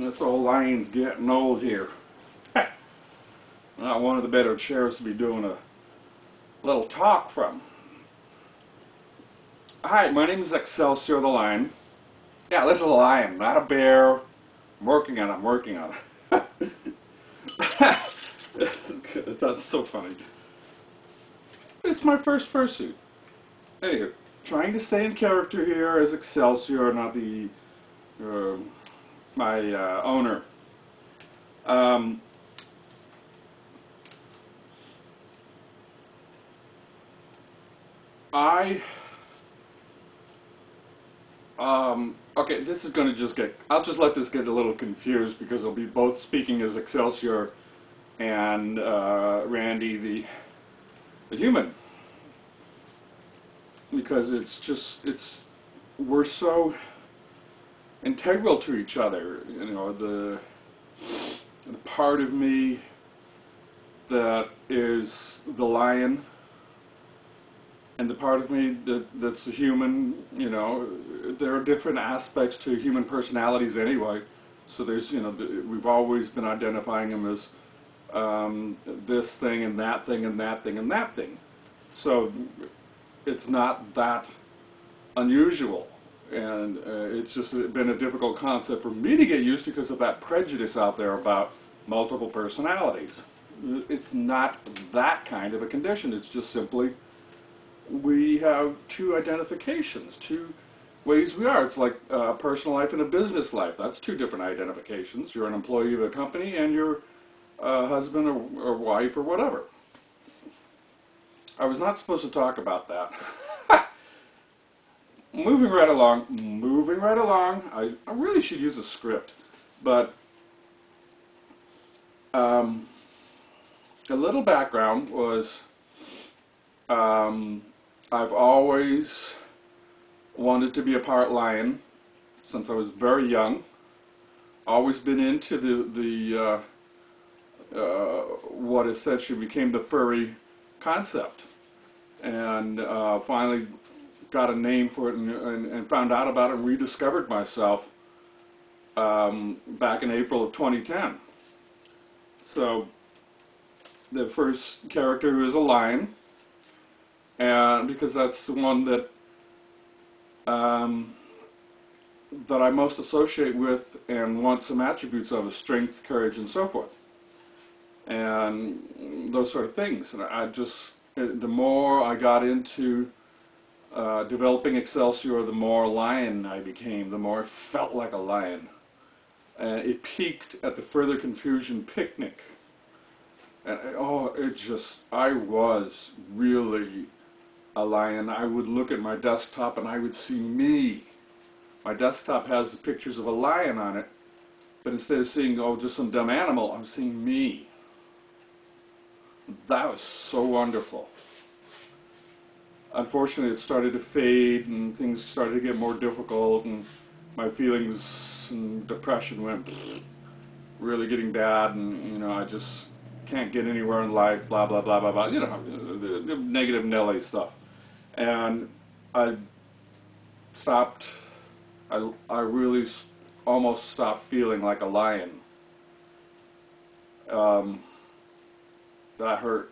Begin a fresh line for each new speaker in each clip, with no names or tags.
This old lion's getting old here. Not one of the better chairs to be doing a little talk from. Hi, my name is Excelsior the Lion. Yeah, this is a lion, not a bear. I'm working on it. That's so funny. It's my first fursuit. Anyway, trying to stay in character here as Excelsior, not the my owner. Okay, this is going to just get, I'll just let this get a little confused because I'll be both speaking as Excelsior and Randy the human. Because we're so integral to each other, you know, the part of me that is the lion and the part of me that's the human. You know, there are different aspects to human personalities anyway, so there's, you know, we've always been identifying them as this thing and that thing and that thing and that thing, so it's not that unusual. And it's just been a difficult concept for me to get used to because of that prejudice out there about multiple personalities. It's not that kind of a condition. It's just simply we have two identifications, two ways we are. It's like a personal life and a business life. That's two different identifications. You're an employee of a company and you're a husband or wife or whatever. I was not supposed to talk about that. Moving right along. I really should use a script, but a little background was I've always wanted to be a part lion since I was very young. Always been into what essentially became the furry concept, and finally got a name for it and found out about it and rediscovered myself back in April of 2010. So the first character is a lion, and because that's the one that I most associate with and want some attributes of, is strength, courage, and so forth, and those sort of things. And I just, the more I got into developing Excelsior, the more lion I became, the more it felt like a lion. It peaked at the Further Confusion picnic. And I was really a lion. I would look at my desktop and I would see me. My desktop has the pictures of a lion on it, but instead of seeing, oh, just some dumb animal, I'm seeing me. That was so wonderful. Unfortunately, it started to fade and things started to get more difficult, and my feelings and depression went really getting bad, and, you know, I just can't get anywhere in life, blah, blah, blah, blah, blah, you know, the negative Nelly stuff. And I stopped, I really almost stopped feeling like a lion. That hurt.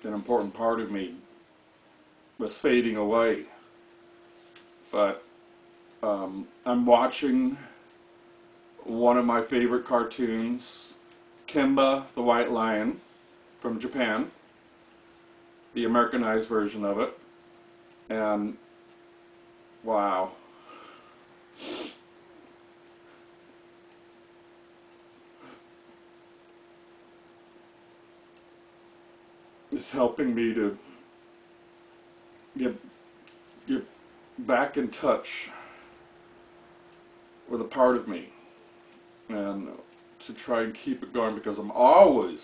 An important part of me was fading away. But I'm watching one of my favorite cartoons, Kimba the White Lion from Japan, the Americanized version of it, and wow. It's helping me to get back in touch with a part of me, and to try and keep it going, because I'm always,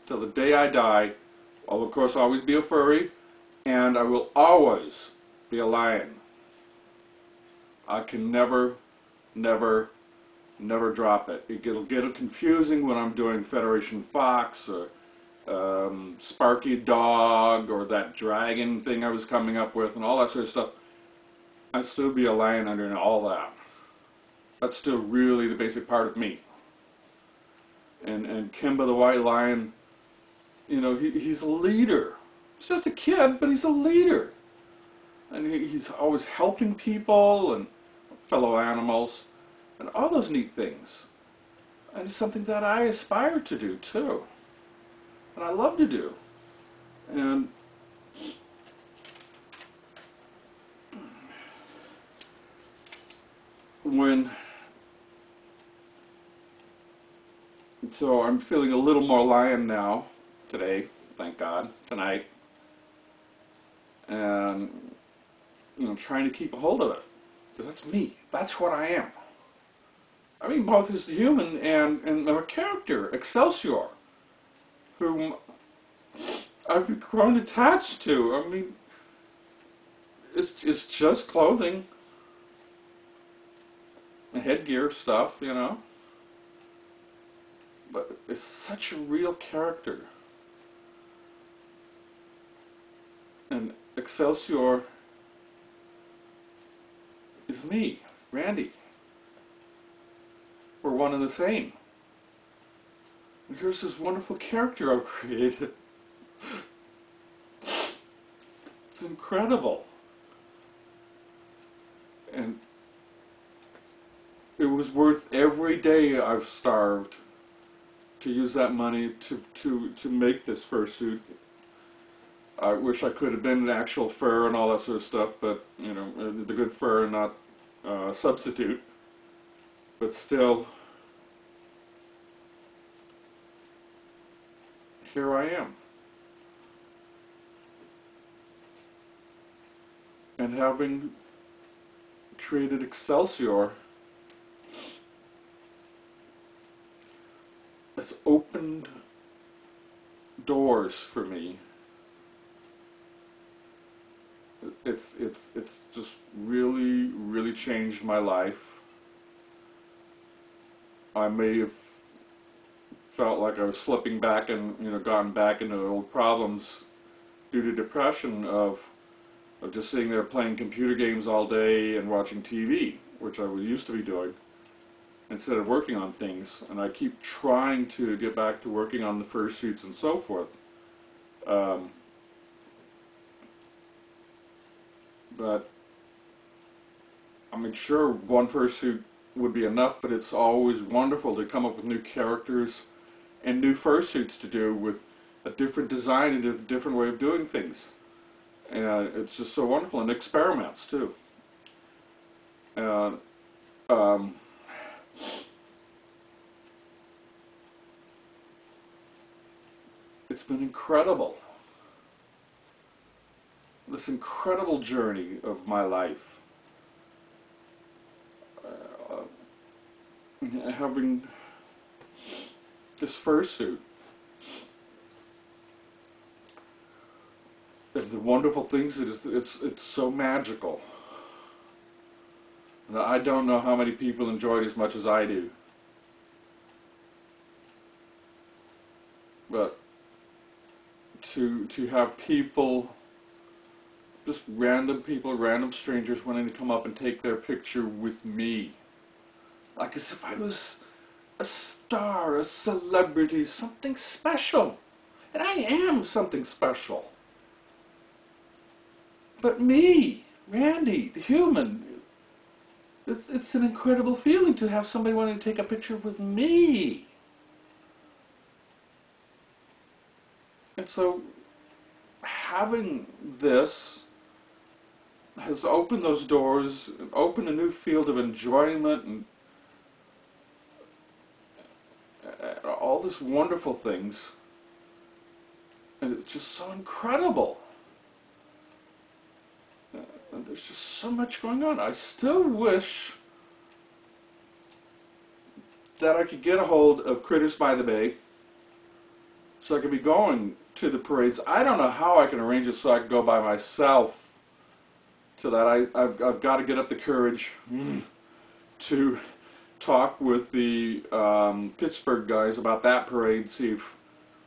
till the day I die, I'll of course always be a furry, and I will always be a lion. I can never drop it. It'll get confusing when I'm doing Federation Fox or Sparky Dog or that dragon thing I was coming up with and all that sort of stuff. I'd still be a lion under all that. That's still really the basic part of me. And Kimba the white lion, you know, he's a leader. He's just a kid, but he's a leader. And he's always helping people and fellow animals and all those neat things. And it's something that I aspire to do too. And I love to do. And so I'm feeling a little more lion now, today, thank God, tonight. And, you know, trying to keep a hold of it. Because that's me. That's what I am. I mean, both as a human and a character, Excelsior, whom I've grown attached to. I mean, it's just clothing and headgear stuff, you know. But it's such a real character. And Excelsior is me, Randy. We're one and the same. And here's this wonderful character I've created. It's incredible. And it was worth every day I've starved to use that money to make this fursuit. I wish I could have been an actual fur and all that sort of stuff, but, you know, the good fur and not substitute. But still, here I am. And having created Excelsior, it's opened doors for me. It's just really changed my life. I may have felt like I was slipping back and, you know, gone back into old problems due to depression of just sitting there playing computer games all day and watching TV, which I used to be doing, instead of working on things. And I keep trying to get back to working on the fursuits and so forth. But I mean, sure, one fursuit would be enough, but it's always wonderful to come up with new characters and new fursuits to do with a different design and a different way of doing things. And it's just so wonderful, and experiments too. It's been incredible. This incredible journey of my life. Having this fursuit. And the wonderful things it is, it's so magical. And I don't know how many people enjoy it as much as I do. But to have people, just random people, random strangers wanting to come up and take their picture with me. Like as if I was a star, a celebrity, something special. And I am something special. But me, Randy, the human, it's an incredible feeling to have somebody wanting to take a picture with me. And so having this has opened those doors, opened a new field of enjoyment and all these wonderful things. And it's just so incredible. And there's just so much going on. I still wish that I could get a hold of Critters by the Bay so I could be going to the parades. I don't know how I can arrange it so I can go by myself to that. I've got to get up the courage to talk with the Pittsburgh guys about that parade, see if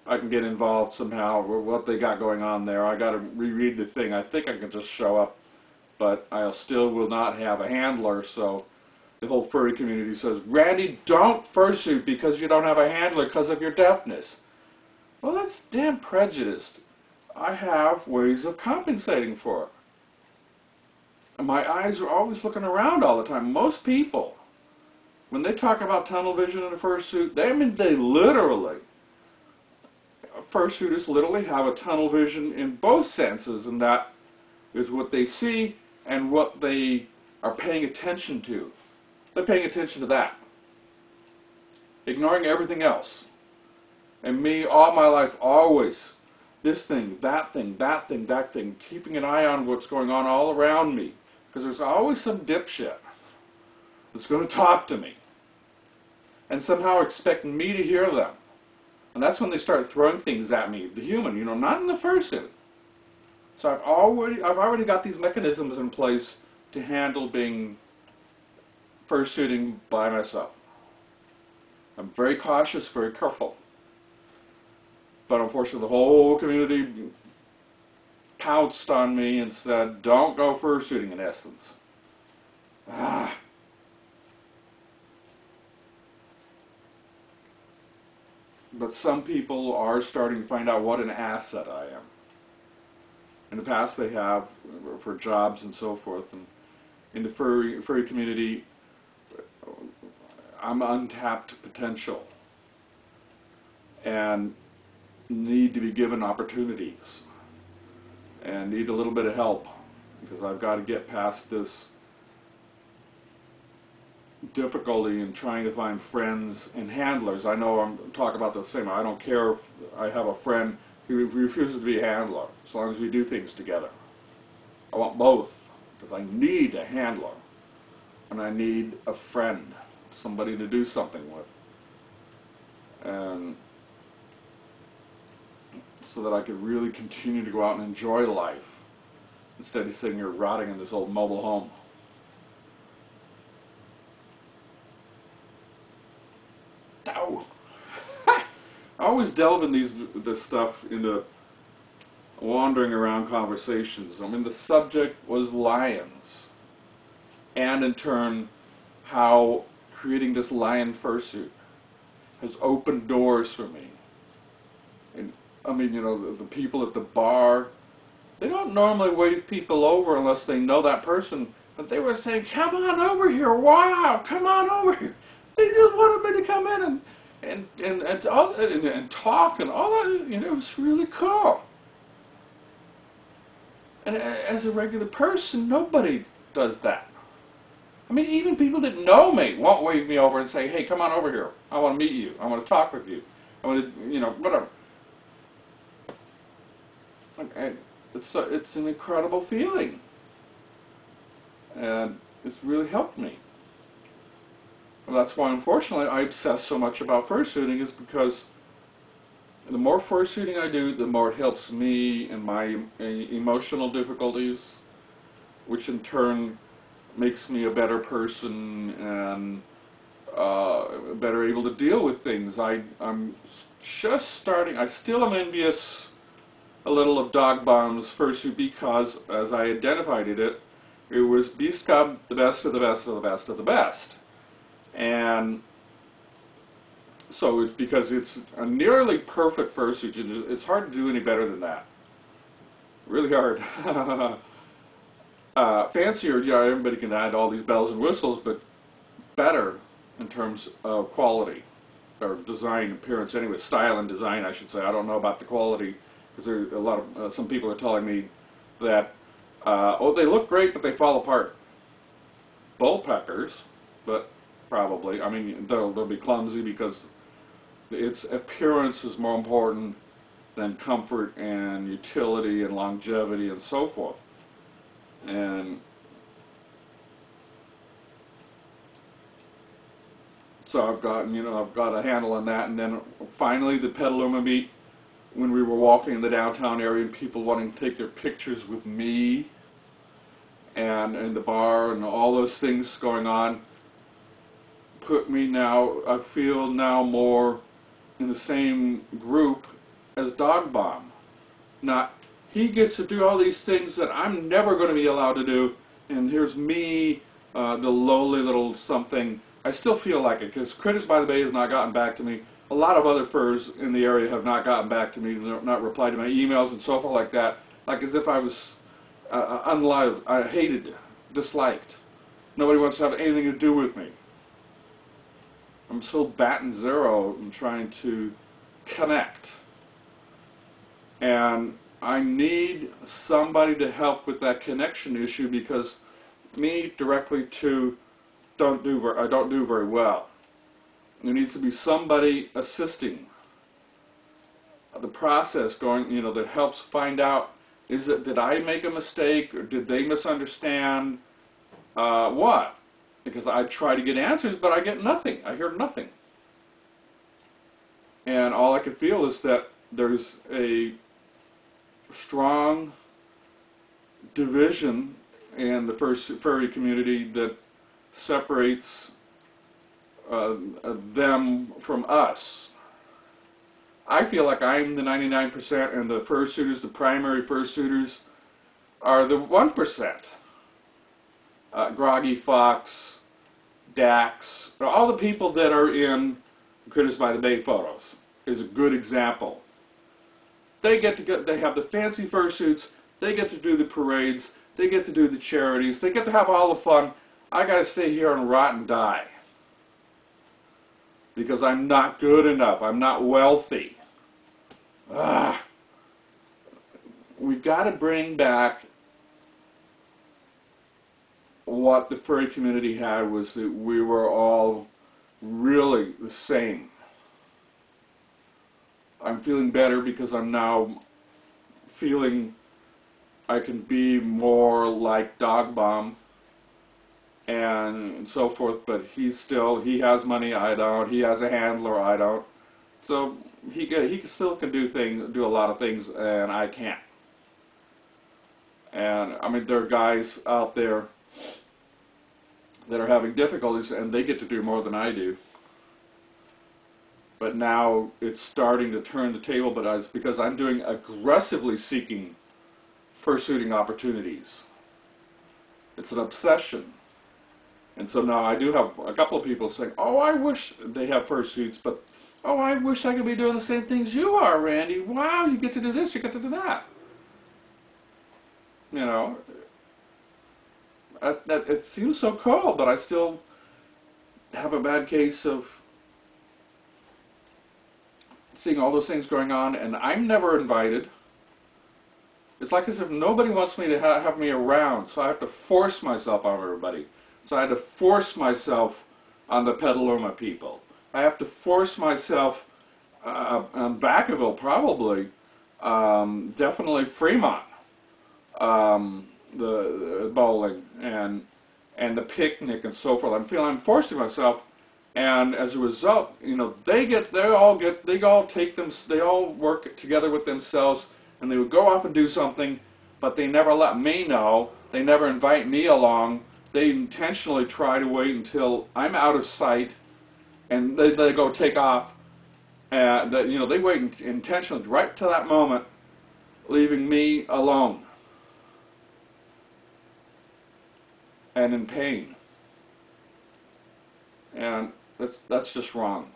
I can get involved somehow, or what they got going on there. I got to reread the thing. I think I can just show up but I still will not have a handler, so the whole furry community says, Randy, don't fursuit because you don't have a handler because of your deafness. Well, that's damn prejudiced. I have ways of compensating for it. And my eyes are always looking around all the time. Most people, when they talk about tunnel vision in a fursuit, they literally, fursuiters literally have a tunnel vision in both senses, and that is what they see and what they are paying attention to. They're paying attention to that, ignoring everything else. And me, all my life, always, this thing, that thing, that thing, that thing, keeping an eye on what's going on all around me. Because there's always some dipshit that's going to talk to me and somehow expecting me to hear them. And that's when they start throwing things at me, the human, not in the fursuit. So I've already got these mechanisms in place to handle being fursuiting by myself. I'm very cautious, very careful. But unfortunately, the whole community pounced on me and said, don't go fursuiting, in essence. But some people are starting to find out what an asset I am. In the past, they have for jobs and so forth. And in the furry community, I'm untapped potential and need to be given opportunities and need a little bit of help because I've got to get past this difficulty in trying to find friends and handlers. I know I'm talking about the same. I don't care if I have a friend who refuses to be a handler as long as we do things together. I want both because I need a handler and I need a friend, somebody to do something with, and so that I could really continue to go out and enjoy life instead of sitting here rotting in this old mobile home. Ow. I always delve in this stuff into wandering around conversations. I mean, the subject was lions, and in turn, how creating this lion fursuit has opened doors for me. And I mean, the people at the bar, they don't normally wave people over unless they know that person, but they were saying, come on over here, wow, come on over here. They just wanted me to come in and talk and all that. It was really cool. And as a regular person, nobody does that. I mean, even people that know me won't wave me over and say, hey, come on over here. I want to meet you. I want to talk with you. I want to, whatever. And it's an incredible feeling. And it's really helped me. Well, that's why, unfortunately, I obsess so much about fursuiting, is because the more fursuiting I do, the more it helps me in my emotional difficulties, which in turn makes me a better person and better able to deal with things. I'm just starting, I still am envious a little of Dog Bomb's fursuit because, as I identified it was Beast Cub, the best of the best of the best of the best. And so it's because it's a nearly perfect fursuit. It's hard to do any better than that. Really hard. Fancier, yeah, everybody can add all these bells and whistles, but better in terms of quality or design, appearance, anyway, style and design, I should say. I don't know about the quality, because there's a lot of some people are telling me that they look great, but they fall apart. Bullpeckers, but probably, I mean, they'll be clumsy because its appearance is more important than comfort and utility and longevity and so forth. And so I've got a handle on that. And then finally, the Petaluma meet, when we were walking in the downtown area and people wanting to take their pictures with me, and in the bar and all those things going on, put me now, I feel now more in the same group as Dog Bomb. Not, he gets to do all these things that I'm never going to be allowed to do, and here's me, the lowly little something. I still feel like it, because Critters by the Bay has not gotten back to me. A lot of other furs in the area have not gotten back to me, not replied to my emails and so forth like that, like as if I was unloved, hated, disliked. Nobody wants to have anything to do with me. I'm so batting zero in trying to connect. And I need somebody to help with that connection issue, because me directly to I don't do very well. There needs to be somebody assisting the process going, that helps find out, did I make a mistake, or did they misunderstand what? Because I try to get answers, but I get nothing. I hear nothing. And all I can feel is that there's a strong division in the furry community that separates them from us. I feel like I'm the 99%, and the fursuiters, the primary fursuiters, are the 1%. Groggy Fox, Dax, all the people that are in Critters by the Bay photos is a good example. They have the fancy fursuits, they get to do the parades, they get to do the charities, they get to have all the fun. I got to stay here and rot and die because I'm not good enough. I'm not wealthy. We've got to bring back what the furry community had, was that we were all really the same. I'm feeling better because I'm now feeling I can be more like Dog Bomb and so forth, but he has money, I don't. He has a handler, I don't. So he still can do a lot of things, and I can't. And I mean, there are guys out there that are having difficulties, and they get to do more than I do. But now it's starting to turn the table, but it's because I'm doing aggressively seeking fursuiting opportunities. It's an obsession. And so now I do have a couple of people saying, oh, I wish they have fursuits, but oh, I wish I could be doing the same things you are, Randy. Wow, you get to do this, you get to do that. It seems so cool, but I still have a bad case of seeing all those things going on, and I'm never invited. It's like as if nobody wants me to have me around, so I have to force myself on everybody. So I had to force myself on the Petaluma people. I have to force myself on Vacaville, probably, definitely Fremont, the bowling and the picnic and so forth. I'm forcing myself, and as a result, they all work together with themselves, and they would go off and do something, but they never let me know. They never invite me along. They intentionally try to wait until I'm out of sight, and they go take off. They wait intentionally right to that moment, leaving me alone and in pain. And that's just wrong.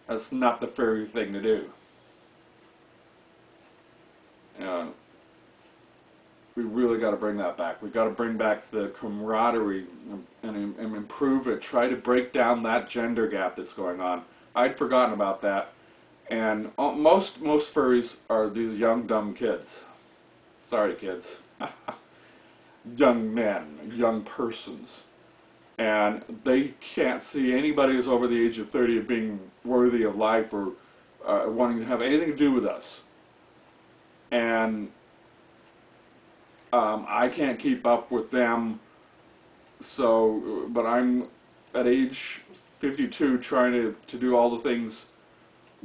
That's not the furry thing to do. We really got to bring that back. We've got to bring back the camaraderie and improve it. Try to break down that gender gap that's going on. I'd forgotten about that. And most furries are these young, dumb kids. Sorry, kids. Young men, young persons. And they can't see anybody who's over the age of 30 as being worthy of life or wanting to have anything to do with us. And I can't keep up with them, but I'm at age 52 trying to do all the things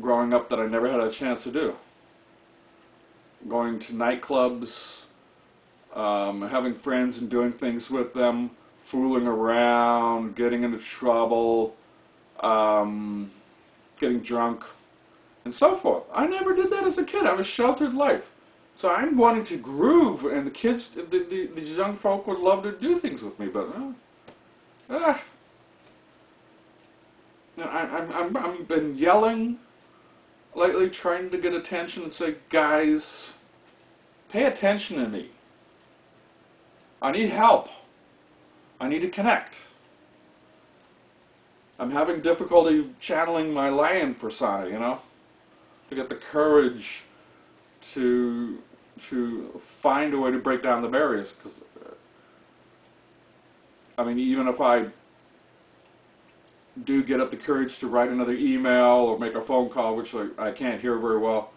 growing up that I never had a chance to do. Going to nightclubs, having friends and doing things with them, fooling around, getting into trouble, getting drunk, and so forth. I never did that as a kid. I was sheltered life. So I'm wanting to groove, and the kids, these young folk would love to do things with me, but I've been yelling lately, trying to get attention and say, guys, pay attention to me. I need help. I need to connect. I'm having difficulty channeling my lion persona, you know, to get the courage to find a way to break down the barriers. Because I mean, even if I do get up the courage to write another email or make a phone call, which I can't hear very well,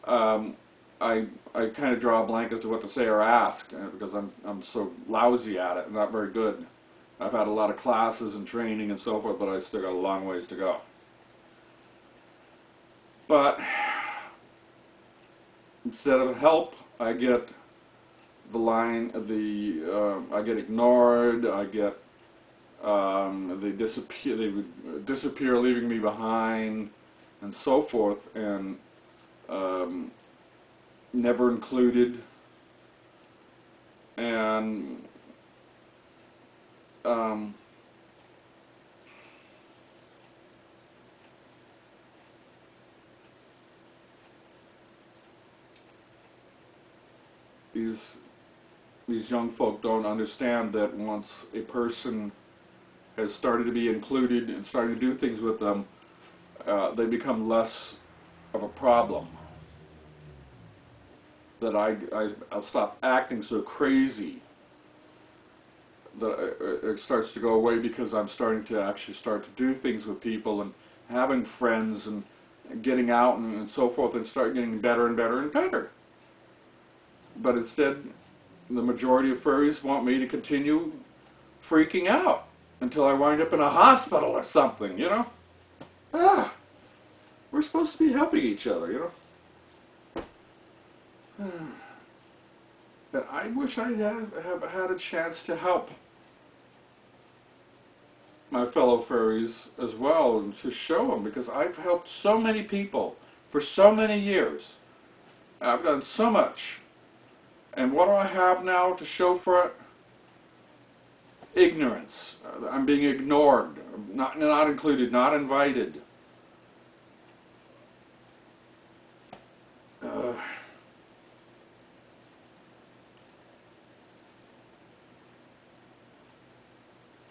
I kind of draw a blank as to what to say or ask because I'm so lousy at it and not very good. I've had a lot of classes and training and so forth, but I still got a long ways to go. But instead of help, I get the line, I get ignored, I get, they would disappear, leaving me behind, and so forth, and never included, and these young folk don't understand that once a person has started to be included and starting to do things with them, they become less of a problem. That I'll stop acting so crazy that it starts to go away because I'm starting to actually start to do things with people and having friends and getting out and so forth, and start getting better and better and better. But instead, the majority of furries want me to continue freaking out until I wind up in a hospital or something, you know? We're supposed to be helping each other, you know? But I wish I have had a chance to help my fellow furries as well, and to show them, because I've helped so many people for so many years. I've done so much. And what do I have now to show for it? Ignorance. I'm being ignored, not included, not invited.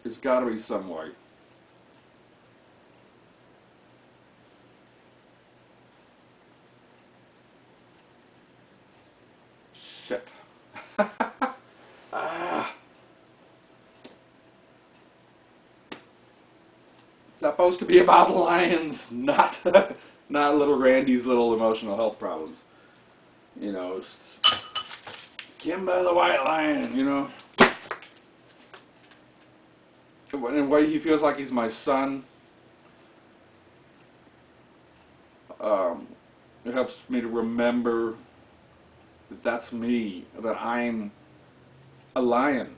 There's got to be some way. Shit. It's supposed to be about lions, not little Randy's little emotional health problems. You know, Kimba the white lion, you know. In a way, he feels like he's my son. It helps me to remember that that's me, that I'm a lion.